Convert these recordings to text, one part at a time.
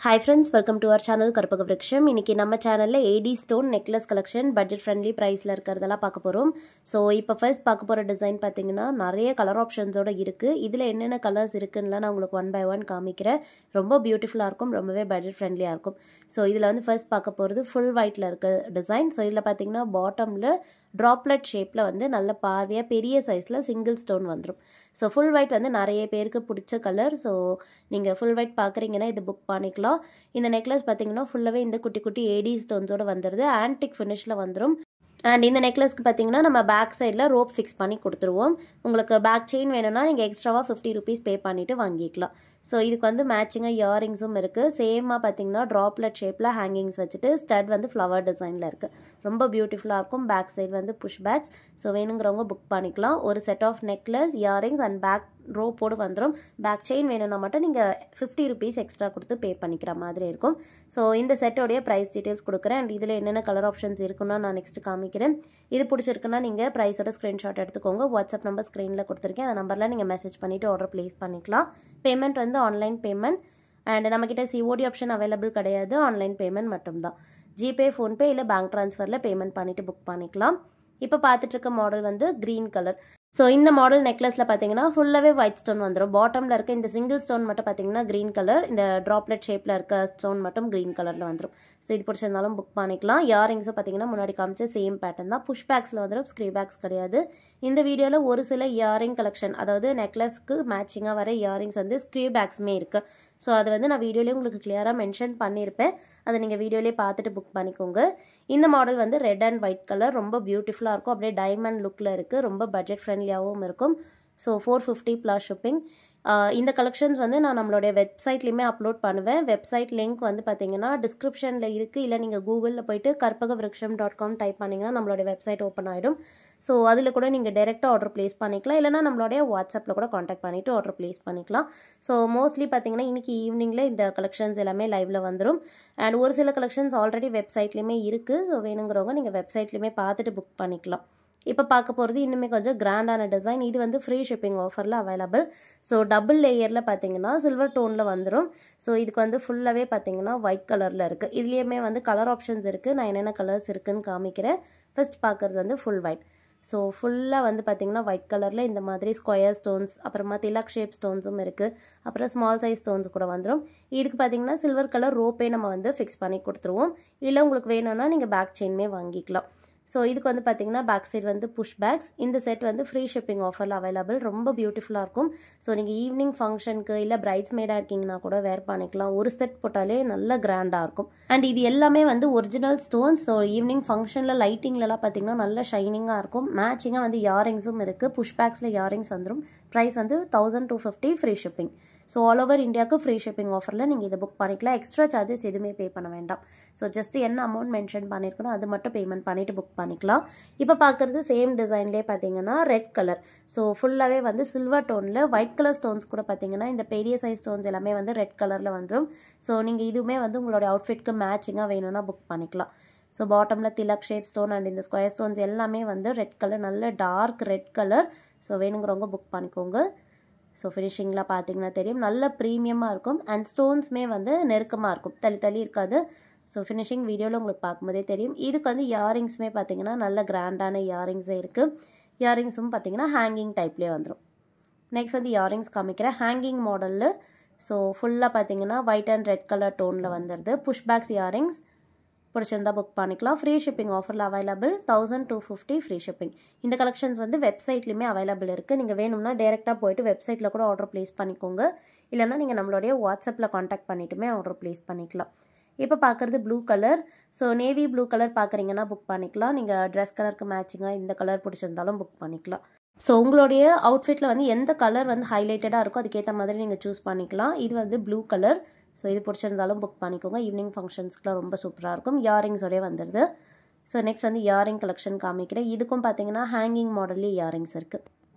Hi friends, welcome to our channel கற்பக விருக்ஷம். இன்னைக்கு நம்ம சேனல்ல AD stone necklace collection budget friendly priceல இருக்குறதெல்லாம் பார்க்க போறோம். சோ இப்போ ஃபர்ஸ்ட் பார்க்க போற டிசைன் பாத்தீங்கன்னா நிறைய கலர் ஆப்ஷன்ஸோட இருக்கு. இதுல என்னென்ன கலர்ஸ் இருக்குன்னு நான் உங்களுக்கு ஒன் பை ஒன் காமிக்கிறேன். ரொம்ப பியூட்டிஃபுல்லா இருக்கும், ரொம்பவே பட்ஜெட் ஃப்ரெண்ட்லியா இருக்கும். சோ இதுல வந்து ஃபர்ஸ்ட் பார்க்க போறது full whiteல இருக்க டிசைன். சோ இதுல பாத்தீங்கன்னா பாட்டம்ல droplet ஷேப்ல வந்து நல்ல பார்வையா பெரிய சைஸ்ல சிங்கிள் ஸ்டோன் வந்துரும். சோ full white வந்து நிறைய பேருக்கு பிடிச்ச கலர். சோ நீங்க full white பாக்குறீங்கன்னா இது புக் பண்ணிக்கலாம். இந்த நெக்லஸ் பாத்தீங்கன்னா ஃபுல்லாவே இந்த குட்டி குட்டி AD ஸ்டோன்ஸோட வந்துருது. ஆன்டிக் ஃபினிஷ்ல வந்துரும். அண்ட் இந்த நெக்லஸ்க்கு பாத்தீங்கன்னா நம்ம பேக் சைடுல ரோப் ஃபிக்ஸ் பண்ணி கொடுத்துருவோம். உங்களுக்கு பேக் செயின் வேணும்னா நீங்க எக்ஸ்ட்ராவா 50 rupees பே பண்ணிட்டு வாங்கிக்கலாம். ஸோ இதுக்கு வந்து மேட்சிங்காக இயரிங்ஸும் இருக்குது. சேமாக பார்த்தீங்கன்னா ட்ராப்லெட் ஷேப்பில் ஹேங்கிங்ஸ் வச்சுட்டு ஸ்டட் வந்து ஃப்ளவர் டிசைனில் இருக்குது. ரொம்ப பியூட்டிஃபுல்லாக இருக்கும். பேக் சைடு வந்து புஷ் பேக்ஸ். ஸோ வேணுங்கிறவங்க புக் பண்ணிக்கலாம். ஒரு set of necklace, earrings and back ரோப்போடு வந்துடும். பேக் செயின் வேணும்னா மட்டும் நீங்கள் 50 rupees எக்ஸ்ட்ரா கொடுத்து பே பண்ணிக்கிற மாதிரி இருக்கும். ஸோ இந்த செட்டோடைய ப்ரைஸ் டீட்டெயில்ஸ் கொடுக்குறேன். அண்ட் இதில் என்னென்ன கலர் ஆப்ஷன்ஸ் இருக்குன்னா நான் நெக்ஸ்ட் காமிக்கிறேன். இது பிடிச்சிருக்குன்னா நீங்கள் ப்ரைஸோட ஸ்க்ரீன்ஷாட் எடுத்துக்கோங்க. வாட்ஸ்அப் நம்பர் ஸ்க்ரீனில் கொடுத்துருக்கேன். அந்த நம்பரில் நீங்கள் மெசேஜ் பண்ணிவிட்டு ஆர்டர் ப்ளேஸ் பண்ணிக்கலாம். பேமெண்ட் வந்து ஆன்லைன் பேமெண்ட். அண்ட் நம்மக்கிட்ட COD ஆப்ஷன் அவைலபிள் கிடையாது. ஆன்லைன் பேமெண்ட் மட்டும்தான். ஜிபே, ஃபோன்பே இல்லை பேங்க் ட்ரான்ஸ்ஃபரில் பேமெண்ட் பண்ணிவிட்டு புக் பண்ணிக்கலாம். இப்போ பார்த்துட்டு இருக்க மாடல் வந்து க்ரீன் கலர். ஸோ இந்த மாடல் நெக்லஸில் பார்த்தீங்கன்னா ஃபுல்லாகவே ஒயிட் ஸ்டோன் வந்துடும். பாட்டமில் இருக்க இந்த சிங்கிள் ஸ்டோன் மட்டும் பார்த்தீங்கன்னா க்ரீன் கலர், இந்த ட்ராப்லெட் ஷேப்பில் இருக்க ஸ்டோன் மட்டும் க்ரீன் கலரில் வந்துடும். ஸோ இது பிடிச்சிருந்தாலும் புக் பண்ணிக்கலாம். இயரிங்ஸும் பார்த்தீங்கன்னா முன்னாடி காமிச்ச சேம் பேட்டர்ன் தான். புஷ் பேக்ஸில் வந்துடும், ஸ்க்ரீ பேக்ஸ் கிடையாது. இந்த வீடியோவில் ஒரு சில இயரிங் கலெக்ஷன், அதாவது நெக்லஸ்க்கு மேட்சிங்காக வர இயரிங்ஸ் வந்து ஸ்க்ரீ பேக்ஸுமே இருக்குது. ஸோ அது வந்து நான் வீடியோலேயே உங்களுக்கு கிளியராக மென்ஷன் பண்ணியிருப்பேன். அதை நீங்கள் வீடியோலேயே பார்த்துட்டு புக் பண்ணிக்கோங்க. இந்த மாடல் வந்து ரெட் அண்ட் ஒயிட் கலர், ரொம்ப பியூட்டிஃபுல்லாக இருக்கும். அப்படியே டைமண்ட் லுக்கில் இருக்குது. ரொம்ப பட்ஜெட் ஃப்ரெண்ட்லியாகவும் இருக்கும். So 450 plus shipping. இந்த கலெக்ஷன்ஸ் வந்து நான் நம்மளுடைய வெப்சைட்லேயுமே அப்லோட் பண்ணுவேன். வெப்சைட் லிங்க் வந்து பார்த்தீங்கன்னா டிஸ்கிரிப்ஷனில் இருக்குது. இல்லை நீங்கள் கூகுளில் போய்ட்டு karpagavriksham.com டைப் பண்ணிங்கன்னா நம்மளுடைய வெப்சைட் ஓப்பன் ஆகிடும். ஸோ அதில் கூட நீங்கள் டைரெக்டாக ஆர்டர் ப்ளேஸ் பண்ணிக்கலாம். இல்லைனா நம்மளுடைய வாட்ஸ்அப்பில் கூட காண்டாக்ட் பண்ணிவிட்டு ஆர்டர் ப்ளேஸ் பண்ணிக்கலாம். ஸோ மோஸ்ட்லி பார்த்தீங்கன்னா இன்றைக்கி ஈவினிங்கில் இந்த கலெக்ஷன்ஸ் எல்லாமே லைவில் வந்துடும். அண்ட் ஒரு சில கலெக்ஷன்ஸ் ஆல்ரெடி வெப்சைட்லேயுமே இருக்குது. ஸோ வேணுங்கிறவங்க நீங்கள் வெப்சைட்லேயுமே பார்த்துட்டு புக் பண்ணிக்கலாம். இப்போ பார்க்க போகிறது இன்னுமே கொஞ்சம் கிராண்டான டிசைன். இது வந்து ஃப்ரீ ஷிப்பிங் ஆஃபரில் அவைலபிள். ஸோ டபுள் லேயரில் பார்த்தீங்கன்னா சில்வர் டோனில் வந்துடும். ஸோ இதுக்கு வந்து ஃபுல்லாகவே பார்த்தீங்கன்னா ஒயிட் கலரில் இருக்குது. இதுலேயுமே வந்து கலர் ஆப்ஷன்ஸ் இருக்குது. நான் என்னென்ன கலர்ஸ் இருக்குதுன்னு காமிக்கிறேன். ஃபர்ஸ்ட் பார்க்குறது வந்து ஃபுல் ஒயிட். ஸோ ஃபுல்லாக வந்து பார்த்தீங்கன்னா ஒயிட் கலரில் இந்த மாதிரி ஸ்கொயர் ஸ்டோன்ஸ், அப்புறமா திலக் ஷேப் ஸ்டோன்ஸும் இருக்குது. அப்புறம் ஸ்மால் சைஸ் ஸ்டோன்ஸ் கூட வந்துடும். இதுக்கு பார்த்தீங்கன்னா சில்வர் கலர் ரோப்பே நம்ம வந்து ஃபிக்ஸ் பண்ணி கொடுத்துருவோம். இல்லை உங்களுக்கு வேணும்னா நீங்கள் பேக் செயின்மே வாங்கிக்கலாம். ஸோ இதுக்கு வந்து பார்த்தீங்கன்னா பேக் சைடு வந்து புஷ் பேக்ஸ். இந்த செட் வந்து ஃப்ரீ ஷிப்பிங் ஆஃபரில் அவைலபிள். ரொம்ப பியூட்டிஃபுல்லாக இருக்கும். ஸோ நீங்கள் ஈவினிங் ஃபங்க்ஷனுக்கு இல்லை பிரைட்ஸ் மேடாக இருக்கீங்கன்னா கூட வேர் பண்ணிக்கலாம். ஒரு செட் போட்டாலே நல்ல கிராண்டாக இருக்கும். அண்ட் இது எல்லாமே வந்து ஒரிஜினல் ஸ்டோன்ஸ். ஸோ ஈவினிங் ஃபங்க்ஷனில் லைட்டிங்லலாம் பார்த்தீங்கன்னா நல்ல ஷைனிங்காக இருக்கும். மேட்சிங்காக வந்து இயரிங்ஸும் இருக்குது. புஷ் பேக்ஸில் இயரிங்ஸ் வந்துடும். ப்ரைஸ் வந்து 1250 free shipping. So all over இந்தியாவுக்கு ஃப்ரீ ஷிப்பிங் ஆஃபரில் நீங்கள் இதை புக் பண்ணிக்கலாம். எக்ஸ்ட்ரா சார்ஜஸ் எதுவுமே பே பண்ண வேண்டாம். ஸோ ஜஸ்ட் என்ன அமௌண்ட் மென்ஷன் பண்ணியிருக்கணும் அது மட்டும் பேமெண்ட் பண்ணிவிட்டு புக் பண்ணிக்கலாம். இப்போ பார்க்குறது சேம் டிசைன்லேயே பார்த்தீங்கன்னா ரெட் கலர். ஸோ ஃபுல்லாகவே வந்து சில்வர் டோனில் ஒயிட் கலர் ஸ்டோன்ஸ் கூட பார்த்தீங்கன்னா இந்த பெரிய சைஸ் ஸ்டோன்ஸ் எல்லாமே வந்து ரெட் கலரில் வந்துடும். ஸோ நீங்கள் இதுவுமே வந்து உங்களுடைய அவுட்ஃபிட்க்கு மேட்சிங்காக வேணும்னா புக் பண்ணிக்கலாம். ஸோ பாட்டமில் திலக் ஷேப் ஸ்டோன் அண்ட் இந்த ஸ்கொயர் ஸ்டோன்ஸ் எல்லாமே வந்து ரெட் கலர், நல்ல டார்க் ரெட் கலர். ஸோ வேணுங்கிறவங்க புக் பண்ணிக்கோங்க. ஸோ ஃபினிஷிங்லாம் பார்த்தீங்கன்னா தெரியும், நல்ல ப்ரீமியமாக இருக்கும். அண்ட் ஸ்டோன்ஸுமே வந்து நெருக்கமாக இருக்கும், தள்ளி தள்ளி இருக்காது. ஸோ ஃபினிஷிங் வீடியோவில் உங்களுக்கு பார்க்கும்போதே தெரியும். இதுக்கு வந்து இயரிங்ஸுமே பார்த்தீங்கன்னா நல்ல கிராண்டான இயரிங்ஸே இருக்குது. இயரிங்ஸும் பார்த்தீங்கன்னா ஹேங்கிங் டைப்லேயே வந்துடும். நெக்ஸ்ட் வந்து இயரிங்ஸ் காமிக்கிறேன் ஹேங்கிங் மாடலில். ஸோ ஃபுல்லாக பார்த்தீங்கன்னா ஒயிட் அண்ட் ரெட் கலர் டோனில் வந்துடுது. புஷ் பேக்ஸ் இயரிங்ஸ் பிடிச்சிருந்தா புக் பண்ணிக்கலாம். ஃப்ரீ ஷிப்பிங் ஆஃபரில் அவைலபிள். 1250 free shipping. இந்த கலெக்ஷன்ஸ் வந்து வெப்சைட்லேயுமே அவைலபிள் இருக்குது. நீங்கள் வேணும்னா டேரெக்டாக போய்ட்டு வெப்சைட்டில் கூட ஆர்டர் ப்ளேஸ் பண்ணிக்கோங்க. இல்லைனா நீங்கள் நம்மளுடைய வாட்ஸ்அப்பில் காண்டாக்ட் பண்ணிட்டுமே ஆர்டர் ப்ளேஸ் பண்ணிக்கலாம். இப்போ பார்க்குறது blue colour. So navy blue colour பார்க்குறீங்கன்னா புக் பண்ணிக்கலாம். நீங்கள் ட்ரெஸ் கலருக்கு மேட்சிங்காக இந்த கலர் பிடிச்சிருந்தாலும் புக் பண்ணிக்கலாம். ஸோ உங்களுடைய அவுட்ஃபிட்டில் வந்து எந்த கலர் வந்து ஹைலைட்டடாக இருக்கோ அதுக்கேற்ற மாதிரி நீங்கள் சூஸ் பண்ணிக்கலாம். இது வந்து ப்ளூ கலர். ஸோ இது பிடிச்சிருந்தாலும் புக் பண்ணிக்கோங்க. ஈவினிங் ஃபங்க்ஷன்ஸ்க்குலாம் ரொம்ப சூப்பராக இருக்கும். இயரிங்ஸோடய வந்துடுது. ஸோ நெக்ஸ்ட் வந்து இயரிங் கலெக்ஷன் காமிக்கிறேன். இதுக்கும் பார்த்தீங்கன்னா ஹேங்கிங் மாடல்லே இயரிங்ஸ் இருக்குது.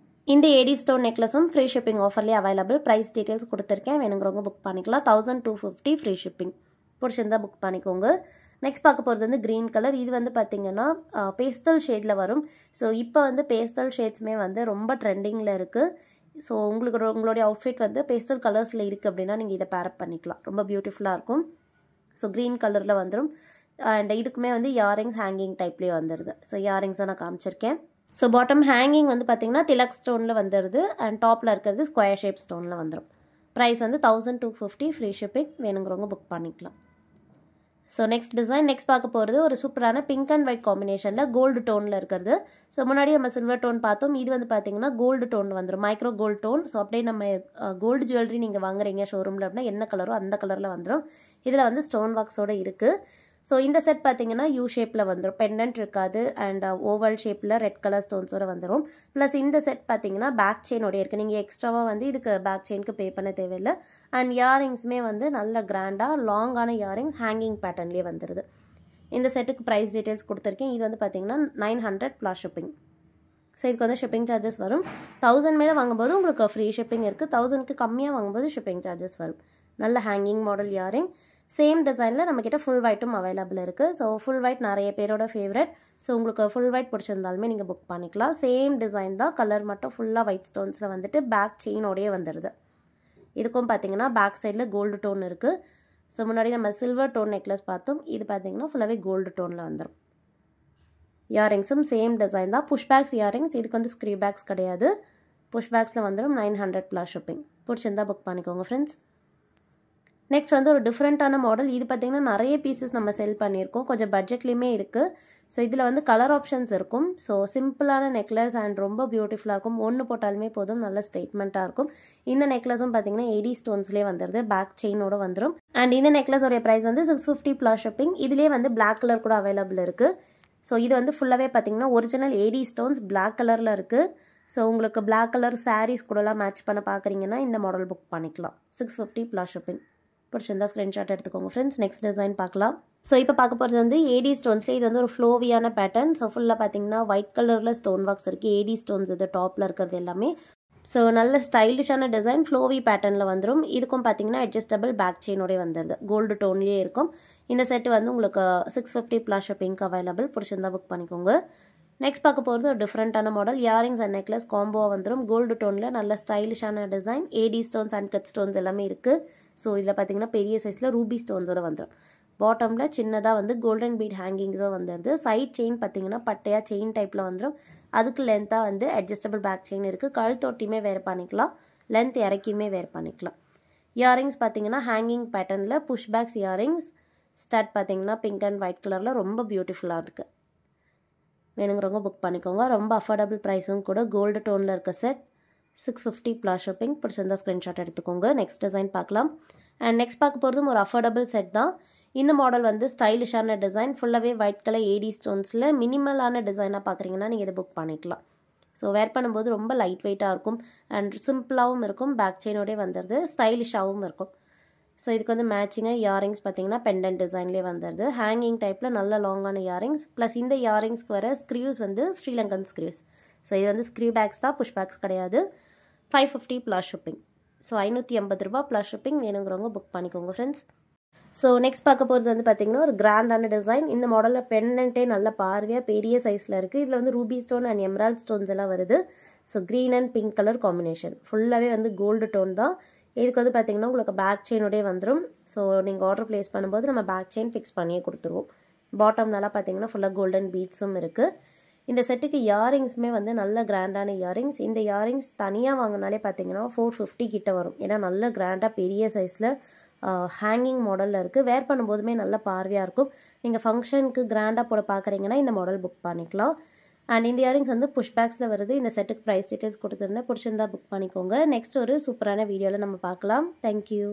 இந்த AD ஸ்டோன் நெக்லஸும் ஃப்ரீ ஷிப்பிங் ஆஃபர்லேயே அவைலபிள். ப்ரைஸ் டீட்டெயில்ஸ் கொடுத்துருக்கேன். வேணுங்கிறவங்க புக் பண்ணிக்கலாம். 1250 ஃப்ரீ ஷிப்பிங். பிடிச்சிருந்தா புக் பண்ணிக்கோங்க. நெக்ஸ்ட் பார்க்க போகிறது வந்து க்ரீன் கலர். இது வந்து பார்த்தீங்கன்னா பேஸ்டல் ஷேடில் வரும். ஸோ இப்போ வந்து பேஸ்டல் ஷேட்ஸுமே வந்து ரொம்ப ட்ரெண்டிங்கில் இருக்குது. ஸோ உங்களுடைய அவுட்ஃபிட் வந்து பேஸ்டல் கலர்ஸில் இருக்குது அப்படின்னா நீங்கள் இதை பேரப் பண்ணிக்கலாம். ரொம்ப பியூட்டிஃபுல்லாக இருக்கும். ஸோ க்ரீன் கலரில் வந்துடும். அண்ட் இதுக்குமே வந்து இயரிங்ஸ் ஹேங்கிங் டைப்லேயே வந்துடுது. ஸோ இயரிங்ஸை நான் காமிச்சிருக்கேன். ஸோ பாட்டம் ஹேங்கிங் வந்து பார்த்திங்கன்னா திலக் ஸ்டோனில் வந்துடுது. அண்ட் டாப்பில் இருக்கிறது ஸ்கொயர் ஷேப் ஸ்டோனில் வந்துடும். ப்ரைஸ் வந்து 1250, ஃப்ரீ ஷிப்பிங். வேணுங்கிறவங்க புக் பண்ணிக்கலாம். ஸோ நெக்ஸ்ட் டிசைன் நெக்ஸ்ட் பார்க்க போகிறது ஒரு சூப்பரான பிங்க் அண்ட் ஒயிட் காம்பினேஷனில் கோல்டு டோனில் இருக்கிறது. ஸோ முன்னாடி நம்ம சில்வர் டோன் பார்த்தோம். இது வந்து பார்த்தீங்கன்னா கோல்டு டோன் வந்துடும், மைக்ரோ கோல்டு டோன். ஸோ அப்படியே நம்ம கோல்டு ஜுவல்லரி நீங்கள் வாங்குறீங்க ஷோரூமில் அப்படின்னா என்ன கலரோ அந்த கலரில் வந்துடும். இதில் வந்து ஸ்டோன் ஒர்க்ஸோடு இருக்குது. ஸோ இந்த செட் பார்த்தீங்கன்னா யூ ஷேப்பில் வந்துடும், பெண்டன்ட் இருக்காது. அண்ட் ஓவல் ஷேப்பில் ரெட் கலர் ஸ்டோன்ஸோடு வந்துடும். ப்ளஸ் இந்த செட் பார்த்தீங்கன்னா பேக் செயினோட இருக்குது. நீங்கள் எக்ஸ்ட்ராவாக வந்து இதுக்கு பேக் செயினுக்கு பே பண்ண தேவையில்லை. அண்ட் இயரிங்ஸுமே வந்து நல்ல கிராண்டாக லாங்கான இயரிங்ஸ் ஹேங்கிங் பேட்டர்ன்லேயே வந்துடுது. இந்த செட்டுக்கு ப்ரைஸ் டீட்டெயில்ஸ் கொடுத்துருக்கேன். இது வந்து பார்த்தீங்கன்னா 900 ப்ளஸ் ஷிப்பிங். ஸோ இதுக்கு வந்து ஷிப்பிங் சார்ஜஸ் வரும். 1000 மேலே வாங்கும்போது உங்களுக்கு ஃப்ரீ ஷிப்பிங் இருக்குது. 1000க்கு கம்மியாக வாங்கும்போது ஷிப்பிங் சார்ஜஸ் வரும். நல்ல ஹேங்கிங் மாடல் இயரிங். சேம் டிசைனில் நம்மக்கிட்ட ஃபுல் ஒயிட்டும் அவைலபிள் இருக்குது. ஸோ ஃபுல் ஒயிட் நிறைய பேரோட ஃபேவரட். ஸோ உங்களுக்கு ஃபுல் ஒயிட் பிடிச்சிருந்தாலுமே நீங்கள் புக் பண்ணிக்கலாம். சேம் டிசைன் தான், கலர் மட்டும் ஃபுல்லாக ஒயிட் ஸ்டோன்ஸில் வந்துட்டு பேக் செயினோடையே வந்துடுது. இதுக்கும் பார்த்தீங்கன்னா பேக் சைடில் கோல்டு டோன் இருக்குது. ஸோ முன்னாடி நம்ம சில்வர் டோன் நெக்லஸ் பார்த்தோம். இது பார்த்தீங்கன்னா ஃபுல்லாகவே கோல்டு டோனில் வந்துடும். இயரிங்ஸும் சேம் டிசைன் தான். Push backs earrings. இதுக்கு வந்து ஸ்க்ரீ பேக்ஸ் கிடையாது. புஷ் பேக்ஸில் வந்துடும். 900 ப்ளஸ் ஷிப்பிங். பிடிச்சிருந்தா புக் பண்ணிக்கோங்க ஃப்ரெண்ட்ஸ். நெக்ஸ்ட் வந்து ஒரு டிஃப்ரெண்ட்டான மாடல். இது பார்த்திங்கன்னா நிறைய பீசஸ் நம்ம செல் பண்ணியிருக்கோம். கொஞ்சம் பட்ஜெட்லேயுமே இருக்குது. ஸோ இதில் வந்து கலர் ஆப்ஷன்ஸ் இருக்கும். ஸோ சிம்பிளான நெக்லஸ் அண்ட் ரொம்ப பியூட்டிஃபுல்லாக இருக்கும். ஒன்று போட்டாலுமே போதும், நல்ல ஸ்டேட்மெண்ட்டாக இருக்கும். இந்த நெக்லஸும் பார்த்திங்கன்னா 80 ஸ்டோன்ஸ்லேயே வந்துடுது, பேக் செயினோட வந்துடும். அண்ட் இந்த நெக்லஸோடைய ப்ரைஸ் வந்து 650 ப்ளஸ் ஷிப்பிங். இதிலே வந்து பிளாக் கலர் கூட அவைலபிள் இருக்குது. ஸோ இது வந்து ஃபுல்லாகவே பார்த்திங்கன்னா ஒரிஜினல் 80 ஸ்டோன்ஸ் பிளாக் கலரில் இருக்குது. ஸோ உங்களுக்கு பிளாக் கலர் சாரீஸ் கூடலாம் மேட்ச் பண்ண பார்க்குறீங்கன்னா இந்த மாடல் புக் பண்ணிக்கலாம். 650 ப்ளஸ் ஷிப்பிங். பிடிச்சிருந்தா ஸ்க்ரீன்ஷாட் எடுத்துக்கோங்க ஃப்ரெண்ட்ஸ். நெக்ஸ்ட் டிசைன் பார்க்கலாம். ஸோ இப்போ பார்க்க போகிறது வந்து 80 ஸ்டோன்ஸ்லேயே இது வந்து ஒரு ஃப்ளோவியான பேட்டர்ன். ஸோ ஃபுல்லாக பார்த்தீங்கன்னா ஒயிட் கலரில் ஸ்டோன் ஒர்க்ஸ் இருக்குது. 80 ஸ்டோன்ஸ் இது டாப்பில் இருக்கிறது எல்லாமே. ஸோ நல்ல ஸ்டைலிஷான டிசைன், ஃப்ளோவி பேட்டர்னில் வந்துடும். இதுக்கும் பார்த்தீங்கன்னா அட்ஜஸ்டபிள் பேக் செயினோடய வந்துடுது, கோல்டு டோன்லேயே இருக்கும். இந்த செட்டு வந்து உங்களுக்கு 650 ப்ளஸ் ஷிப்பிங்க்கு அவைலபிள். பிடிச்சிருந்தா புக் பண்ணிக்கோங்க. நெக்ஸ்ட் பார்க்க போகிறது ஒரு டிஃப்ரெண்ட்டான மாடல். இயரிங்ஸ் அண்ட் நெக்லஸ் காம்போவாக வந்துடும். கோல்டு டோனில் நல்ல ஸ்டைலிஷான design. 80 stones and cut stones எல்லாமே இருக்குது. ஸோ இதில் பார்த்தீங்கன்னா பெரிய சைஸில் ரூபி ஸ்டோன்ஸோட வந்துடும். பாட்டமில் சின்னதாக வந்து கோல்டன் பீட் ஹேங்கிங்ஸும் வந்துடுது. சைட் செயின் பார்த்தீங்கன்னா பட்டையாக செயின் டைப்பில் வந்துடும். அதுக்கு லென்த்தாக வந்து அட்ஜஸ்டபிள் பேக் செயின் இருக்குது. கழுத்தொட்டியுமே வேர் பண்ணிக்கலாம், லென்த் இறக்கியுமே வேர் பண்ணிக்கலாம். இயரிங்ஸ் பார்த்தீங்கன்னா ஹேங்கிங் பேட்டர்னில் புஷ் பேக்ஸ் இயரிங்ஸ். ஸ்டட் பார்த்தீங்கன்னா பிங்க் அண்ட் ஒயிட் கலரில் ரொம்ப பியூட்டிஃபுல்லாக இருக்குது. வேணுங்கிறவங்க புக் பண்ணிக்கோங்க. ரொம்ப அஃபோர்டபுள் ப்ரைஸும் கூட. கோல்டு டோனில் இருக்க செட் 650 ப்ளஸ் ஷிப்பிங். பிடிச்சிருந்தா ஸ்க்ரீன்ஷாட் எடுத்துக்கோங்க. நெக்ஸ்ட் டிசைன் பார்க்கலாம். அண்ட் நெக்ஸ்ட் பார்க்க போகிறதும் ஒரு அஃபோர்டபுள் செட் தான். இந்த மாடல் வந்து ஸ்டைலிஷான டிசைன், ஃபுல்லாகவே ஒயிட் கலர் 80 ஸ்டோன்ஸில் மினிமலான டிசைனாக பார்க்குறீங்கன்னா நீங்கள் இதை புக் பண்ணிக்கலாம். ஸோ வேர் பண்ணும்போது ரொம்ப லைட் வெயிட்டாக இருக்கும் அண்ட் சிம்பிளாகவும் இருக்கும். பேக் செயினோடய வந்துடுது, ஸ்டைலிஷாகவும் இருக்கும். ஸோ இதுக்கு வந்து மேட்சிங்காக இயரிங்ஸ் பார்த்தீங்கன்னா பெண்டன்ட் டிசைன்லேயே வந்துடுது. ஹேங்கிங் டைப்பில் நல்ல லாங்கான இயரிங்ஸ். ப்ளஸ் இந்த இயரிங்ஸ்க்கு வர ஸ்க்ரீவ்ஸ் வந்து ஸ்ரீலங்கன் ஸ்க்ரீவ்ஸ். ஸோ இது வந்து ஸ்க்ரீவ் பேக்ஸ் தான், புஷ் பேக்ஸ் கிடையாது. 550 ப்ளஸ் ஷிப்பிங். ஸோ 580 ரூபா ப்ளஸ் ஷிப்பிங். வேணுங்கிறவங்க புக் பண்ணிக்கோங்க ஃப்ரெண்ட்ஸ். ஸோ நெக்ஸ்ட் பார்க்க போகிறது வந்து பார்த்திங்கன்னா ஒரு கிராண்டான டிசைன். இந்த மாடலில் பெண்டன்ட்டே நல்ல பார்வையாக பெரிய சைஸில் இருக்குது. இதில் வந்து Ruby stone and emerald stones எல்லாம் வருது. So green and pink colour combination. ஃபுல்லாகவே வந்து கோல்டு டோன் தான். இதுக்கு வந்து பார்த்திங்கன்னா உங்களுக்கு பேக் செயினோடய வந்துடும். ஸோ நீங்கள் ஆர்டர் ப்ளேஸ் பண்ணும்போது நம்ம பேக் செயின் ஃபிக்ஸ் பண்ணியே கொடுத்துருவோம். பாட்டம்னால பார்த்திங்கன்னா ஃபுல்லாக கோல்டன் பீட்ஸும் இருக்குது. இந்த செட்டுக்கு இயரிங்ஸுமே வந்து நல்ல கிராண்டான இயரிங்ஸ். இந்த இயரிங்ஸ் தனியாக வாங்கினாலே பார்த்தீங்கன்னா 450 கிட்ட வரும். ஏன்னா நல்ல கிராண்டாக பெரிய சைஸில் ஹேங்கிங் மாடலில் இருக்குது. வேர் பண்ணும்போதுமே நல்ல பார்வையாக இருக்கும். நீங்கள் ஃபங்க்ஷனுக்கு கிராண்டாக போட பார்க்குறீங்கன்னா இந்த மாடல் புக் பண்ணிக்கலாம். அண்ட் இந்த இயரிங்ஸ் வந்து புஷ் பேக்ஸில் வருது. இந்த செட்டுக்கு ப்ரைஸ் டீட்டெயில்ஸ் கொடுத்துருந்தேன். பிடிச்சிருந்தா புக் பண்ணிக்கோங்க. நெக்ஸ்ட் ஒரு சூப்பரான வீடியோவில் நம்ம பார்க்கலாம். தேங்க்யூ.